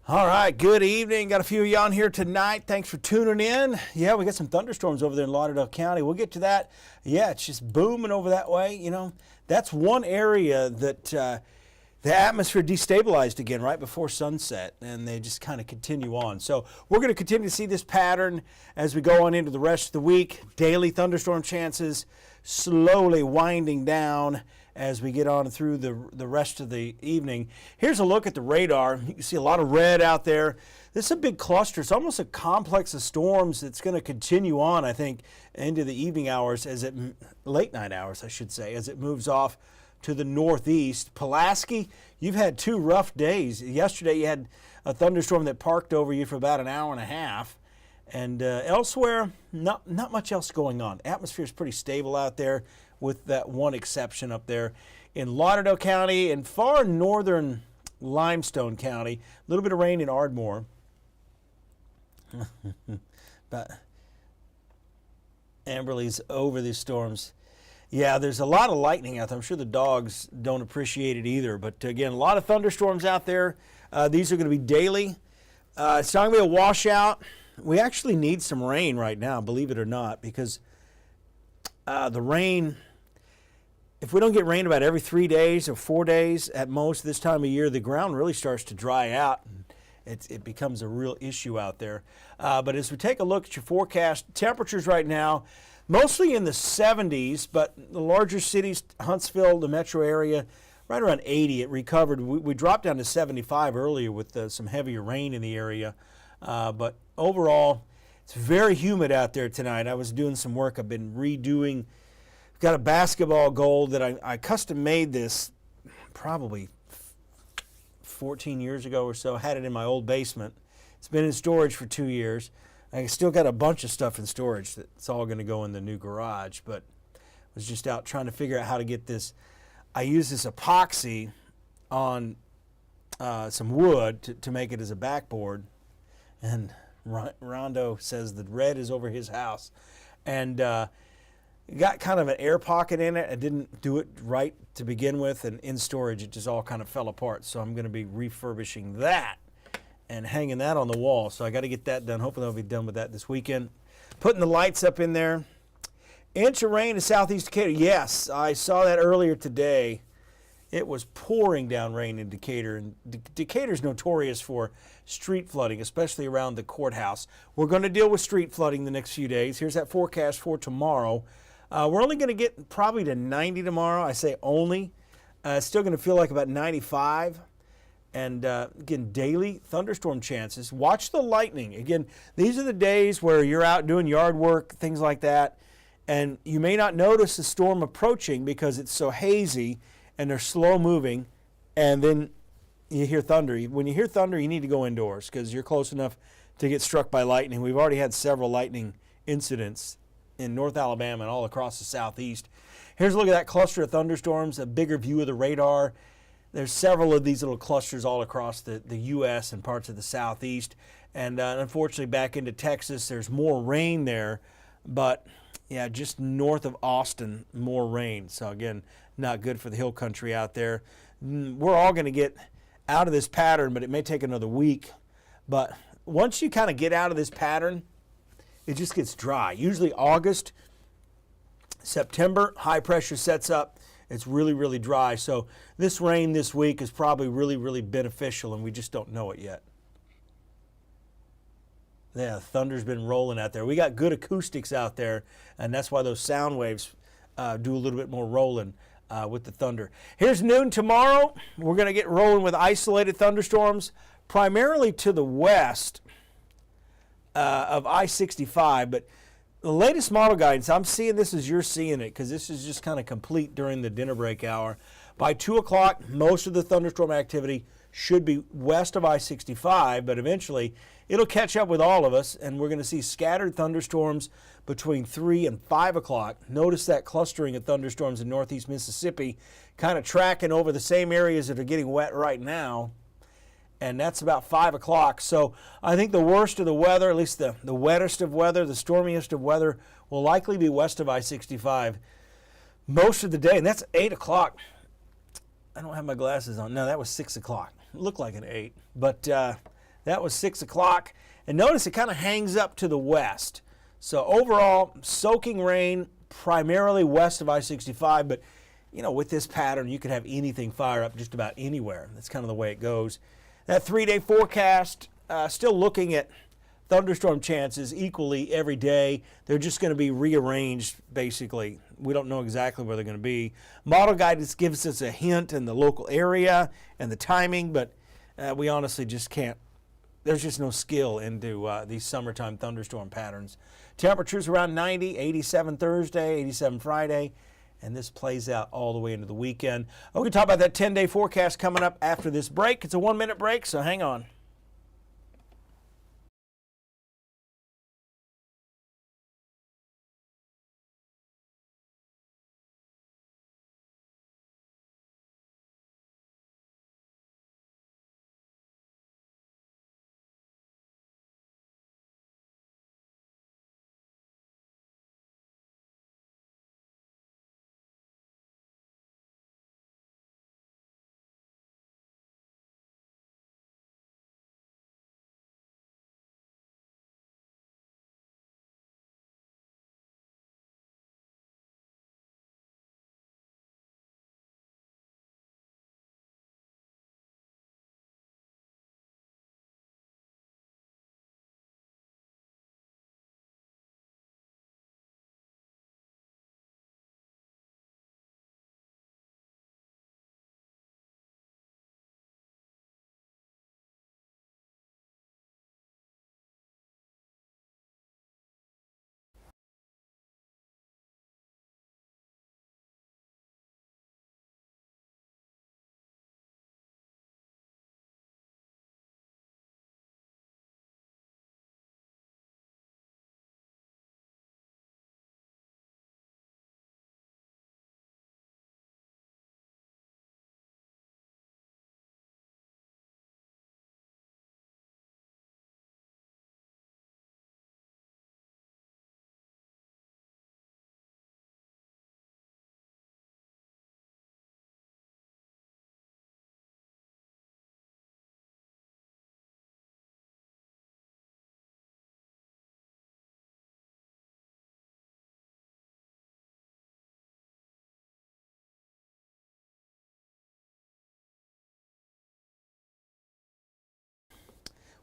All right, good evening. Got a few of you on here tonight. Thanks for tuning in. Yeah, we got some thunderstorms over there in Lauderdale County. We'll get to that. Yeah, it's just booming over that way. You know, that's one area that the atmosphere destabilized again right before sunset, and they just kind of continue on. So we're going to continue to see this pattern as we go on into the rest of the week. Daily thunderstorm chances slowly winding down as we get on through the rest of the evening. Here's a look at the radar. You can see a lot of red out there. This is a big cluster. It's almost a complex of storms that's going to continue on, I think, into the evening hours, late night hours, I should say, as it moves off to the northeast. Pulaski, you've had two rough days. Yesterday you had a thunderstorm that parked over you for about an hour and a half. And elsewhere, not much else going on. Atmosphere is pretty stable out there, with that one exception up there in Lauderdale County and far northern Limestone County. A little bit of rain in Ardmore. But Amberley's over these storms. Yeah, there's a lot of lightning out there. I'm sure the dogs don't appreciate it either. But again, a lot of thunderstorms out there. These are going to be daily. It's not going to be a washout. We actually need some rain right now, believe it or not, because the rain, if we don't get rain about every 3 days or 4 days at most this time of year, the ground really starts to dry out. It becomes a real issue out there. But as we take a look at your forecast, temperatures right now, mostly in the 70s, but the larger cities, Huntsville, the metro area, right around 80. It recovered. We dropped down to 75 earlier with some heavier rain in the area. But overall, it's very humid out there tonight. I was doing some work. I've been redoing. I've got a basketball goal that I custom made this probably 14 years ago or so. Had it in my old basement. It's been in storage for 2 years. I still got a bunch of stuff in storage that's all going to go in the new garage. But I was just out trying to figure out how to get this. I use this epoxy on some wood to make it as a backboard. And Rondo says the red is over his house. And got kind of an air pocket in it. I didn't do it right to begin with. And in storage, it just all kind of fell apart. So I'm going to be refurbishing that and hanging that on the wall. So I got to get that done. Hopefully I'll be done with that this weekend. Putting the lights up in there. Inch of rain in southeast Decatur. Yes, I saw that earlier today. It was pouring down rain in Decatur, and Decatur's notorious for street flooding, especially around the courthouse. We're going to deal with street flooding the next few days. Here's that forecast for tomorrow. We're only going to get probably to 90 tomorrow. I say only. It's still going to feel like about 95. And again, daily thunderstorm chances. Watch the lightning. Again, these are the days where you're out doing yard work, things like that, and you may not notice the storm approaching because it's so hazy and they're slow moving, and then you hear thunder. When you hear thunder, you need to go indoors because you're close enough to get struck by lightning. We've already had several lightning incidents in North Alabama and all across the southeast. Here's a look at that cluster of thunderstorms, a bigger view of the radar. There's several of these little clusters all across the U.S. and parts of the southeast. And unfortunately, back into Texas, there's more rain there. But, yeah, just north of Austin, more rain. So, again, not good for the hill country out there. We're all going to get out of this pattern, but it may take another week. But once you kind of get out of this pattern, it just gets dry. Usually August, September, high pressure sets up. It's really, really dry. So this rain this week is probably really, really beneficial, and we just don't know it yet. Yeah, thunder's been rolling out there. We got good acoustics out there, and that's why those sound waves do a little bit more rolling with the thunder. Here's noon tomorrow. We're going to get rolling with isolated thunderstorms, primarily to the west of I-65, but the latest model guidance, I'm seeing this as you're seeing it because this is just kind of complete during the dinner break hour. By 2 o'clock, most of the thunderstorm activity should be west of I-65, but eventually it'll catch up with all of us, and we're going to see scattered thunderstorms between 3 and 5 o'clock. Notice that clustering of thunderstorms in northeast Mississippi kind of tracking over the same areas that are getting wet right now. And that's about 5 o'clock. So I think the worst of the weather, at least the wettest of weather, the stormiest of weather, will likely be west of I-65 most of the day. And that's 8 o'clock. I don't have my glasses on. No, that was 6 o'clock. It looked like an 8. But That was 6 o'clock. And notice it kind of hangs up to the west. So overall, soaking rain primarily west of I-65, but you know, with this pattern, you could have anything fire up just about anywhere. That's kind of the way it goes. That 3-day forecast, still looking at thunderstorm chances equally every day. They're just going to be rearranged, basically. We don't know exactly where they're going to be. Model guidance gives us a hint in the local area and the timing, but we honestly just can't. There's just no skill into these summertime thunderstorm patterns. Temperatures around 90, 87 Thursday, 87 Friday. And this plays out all the way into the weekend. We're going to talk about that 10-day forecast coming up after this break. It's a 1-minute break, so hang on.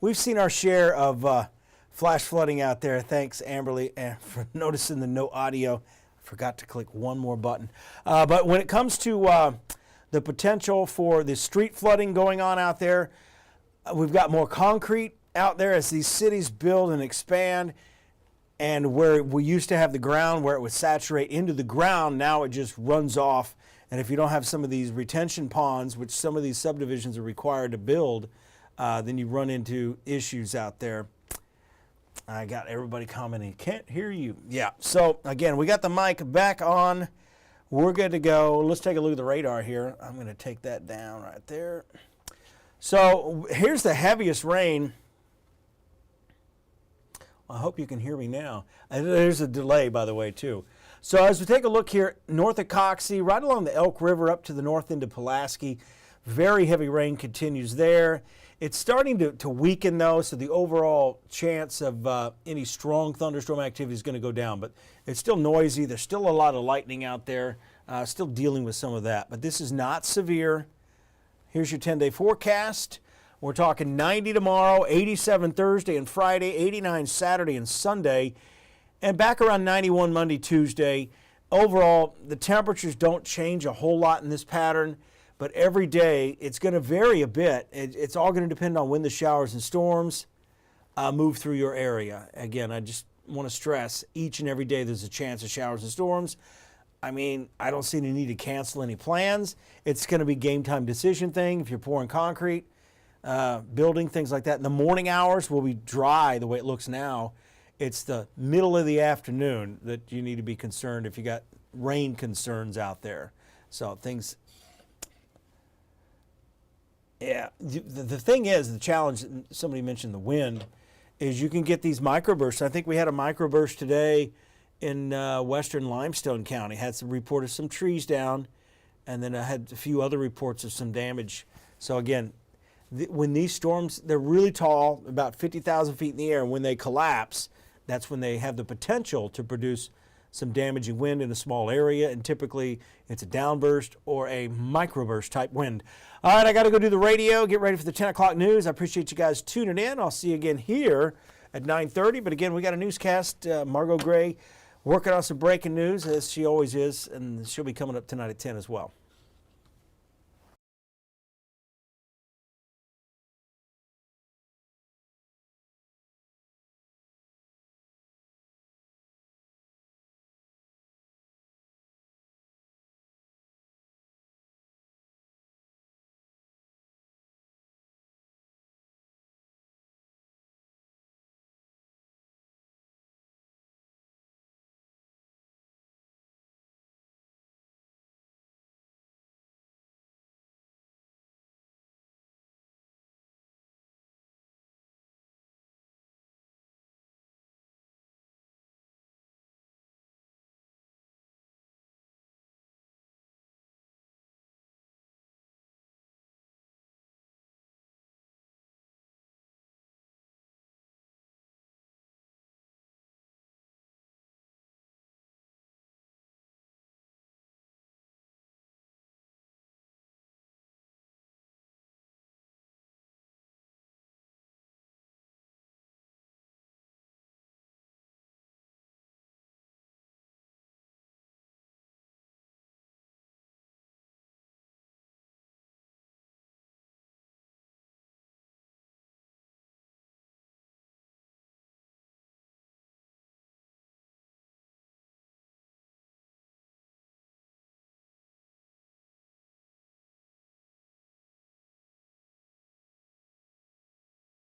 We've seen our share of flash flooding out there. Thanks, Amberly, for noticing the no audio. I forgot to click one more button. But when it comes to the potential for the street flooding going on out there, we've got more concrete out there as these cities build and expand. And where we used to have the ground where it would saturate into the ground, now it just runs off. And if you don't have some of these retention ponds, which some of these subdivisions are required to build, then you run into issues out there. I got everybody commenting, can't hear you. Yeah, so again, we got the mic back on. We're good to go. Let's take a look at the radar here. I'm going to take that down right there. So here's the heaviest rain. I hope you can hear me now. There's a delay, by the way, too. So as we take a look here, north of Coxsey, right along the Elk River up to the north end of Pulaski, very heavy rain continues there. It's starting to weaken, though, so the overall chance of any strong thunderstorm activity is going to go down. But it's still noisy. There's still a lot of lightning out there, still dealing with some of that. But this is not severe. Here's your 10-day forecast. We're talking 90 tomorrow, 87 Thursday and Friday, 89 Saturday and Sunday, and back around 91 Monday, Tuesday. Overall, the temperatures don't change a whole lot in this pattern. But every day, it's going to vary a bit. It's all going to depend on when the showers and storms move through your area. Again, I just want to stress, each and every day there's a chance of showers and storms. I mean, I don't see any need to cancel any plans. It's going to be game time decision thing if you're pouring concrete, building, things like that. In the morning hours will be dry the way it looks now. It's the middle of the afternoon that you need to be concerned if you got rain concerns out there. So things... Yeah, the thing is, the challenge, somebody mentioned the wind, is you can get these microbursts. I think we had a microburst today in western Limestone County. Had some report of some trees down, and then I had a few other reports of some damage. So again, when these storms, they're really tall, about 50,000 feet in the air, and when they collapse, that's when they have the potential to produce some damaging wind in a small area, and typically it's a downburst or a microburst type wind. All right, I got to go do the radio, get ready for the 10 o'clock news. I appreciate you guys tuning in. I'll see you again here at 9:30. But again, we got a newscast. Margot Gray working on some breaking news, as she always is, and she'll be coming up tonight at 10 as well.